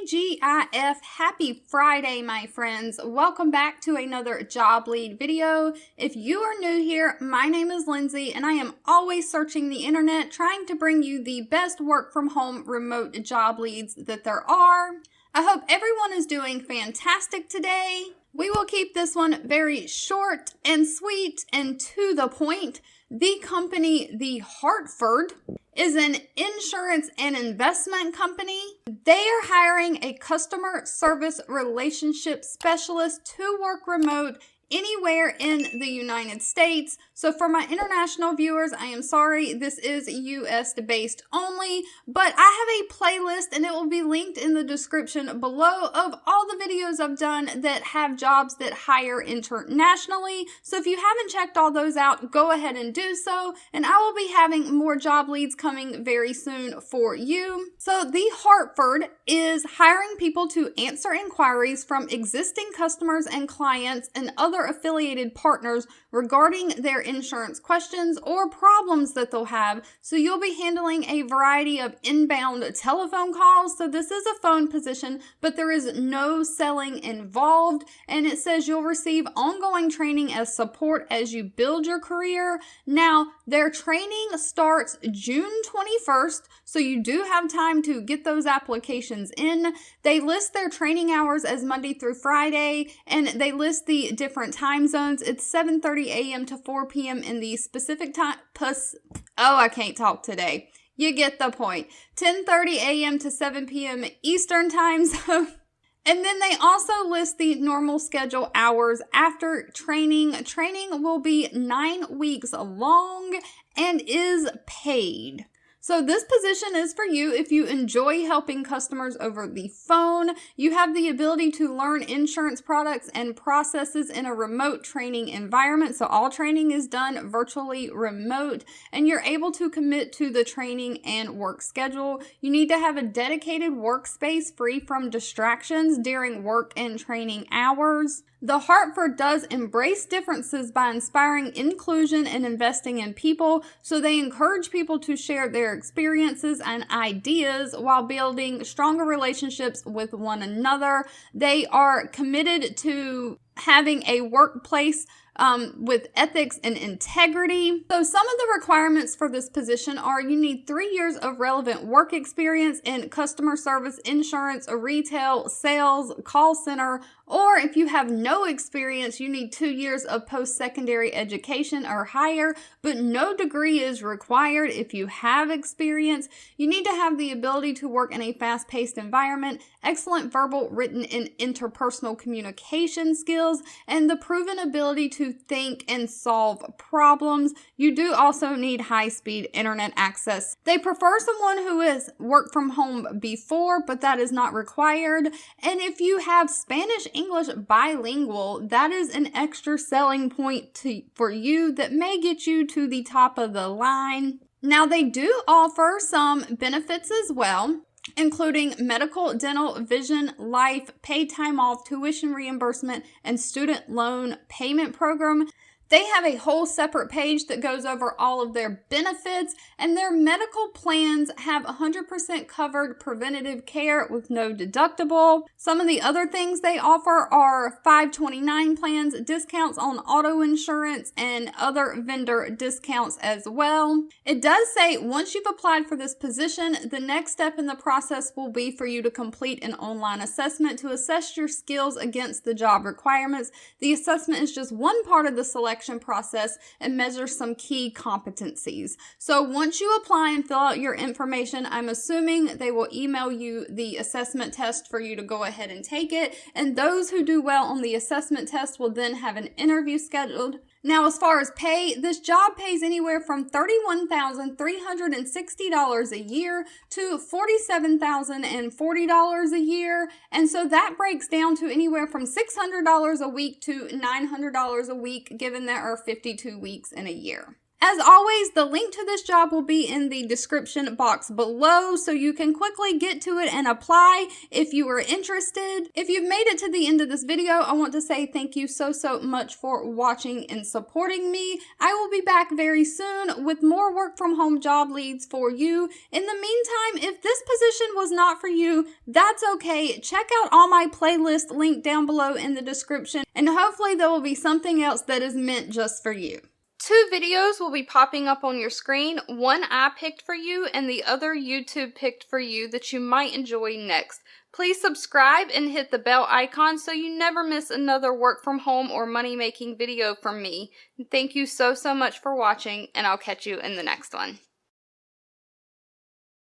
TGIF, happy Friday, my friends. Welcome back to another job lead video. If you are new here, my name is Lindsay and I am always searching the internet trying to bring you the best work from home remote job leads that there are. I hope everyone is doing fantastic today. We will keep this one very short and sweet and to the point. The company, the HartFord, is an insurance and investment company. They are hiring a customer service relationship specialist to work remote anywhere in the United States. So for my international viewers, I am sorry, this is US based only, but I have a playlist and it will be linked in the description below of all the videos I've done that have jobs that hire internationally. So if you haven't checked all those out, go ahead and do so, and I will be having more job leads coming very soon for you. So the HartFord is hiring people to answer inquiries from existing customers and clients and other affiliated partners regarding their insurance questions or problems that they'll have. So you'll be handling a variety of inbound telephone calls. So this is a phone position, but there is no selling involved. And it says you'll receive ongoing training as support as you build your career. Now, their training starts June 21st, so you do have time to get those applications in. They list their training hours as Monday through Friday, and they list the different time zones. It's 7:30 a.m. to 4 p.m. in the specific time. I can't talk today. You get the point. 10:30 a.m. to 7 p.m. Eastern time zone. And then they also list the normal schedule hours after training. Training will be 9 weeks long and is paid. So this position is for you if you enjoy helping customers over the phone. You have the ability to learn insurance products and processes in a remote training environment. So all training is done virtually remote, and you're able to commit to the training and work schedule. You need to have a dedicated workspace free from distractions during work and training hours. The HartFord does embrace differences by inspiring inclusion and investing in people, so they encourage people to share their experiences and ideas while building stronger relationships with one another. They are committed to having a workplace with ethics and integrity. So some of the requirements for this position are you need 3 years of relevant work experience in customer service, insurance, retail, sales, call center, or if you have no experience, you need 2 years of post-secondary education or higher, but no degree is required. If you have experience, you need to have the ability to work in a fast-paced environment, excellent verbal, written, and interpersonal communication skills, and the proven ability to think and solve problems. You do also need high-speed internet access. They prefer someone who has worked from home before, but that is not required. And if you have Spanish-English bilingual, that is an extra selling point for you that may get you to the top of the line. Now, they do offer some benefits as well, including medical, dental, vision, life, paid time off, tuition reimbursement, and student loan payment program. They have a whole separate page that goes over all of their benefits, and their medical plans have 100% covered preventative care with no deductible. Some of the other things they offer are 529 plans, discounts on auto insurance, and other vendor discounts as well. It does say once you've applied for this position, the next step in the process will be for you to complete an online assessment to assess your skills against the job requirements. The assessment is just one part of the selection process and measure some key competencies. So once you apply and fill out your information, I'm assuming they will email you the assessment test for you to go ahead and take it. And those who do well on the assessment test will then have an interview scheduled. Now, as far as pay, this job pays anywhere from $31,360 a year to $47,040 a year. And so that breaks down to anywhere from $600 a week to $900 a week, given there are 52 weeks in a year. As always, the link to this job will be in the description box below, so you can quickly get to it and apply if you are interested. If you've made it to the end of this video, I want to say thank you so much for watching and supporting me. I will be back very soon with more work from home job leads for you. In the meantime, if this position was not for you, that's okay. Check out all my playlist linked down below in the description, and hopefully there will be something else that is meant just for you. 2 videos will be popping up on your screen. One I picked for you and the other YouTube picked for you that you might enjoy next. Please subscribe and hit the bell icon so you never miss another work from home or money making video from me. Thank you so much for watching, and I'll catch you in the next one.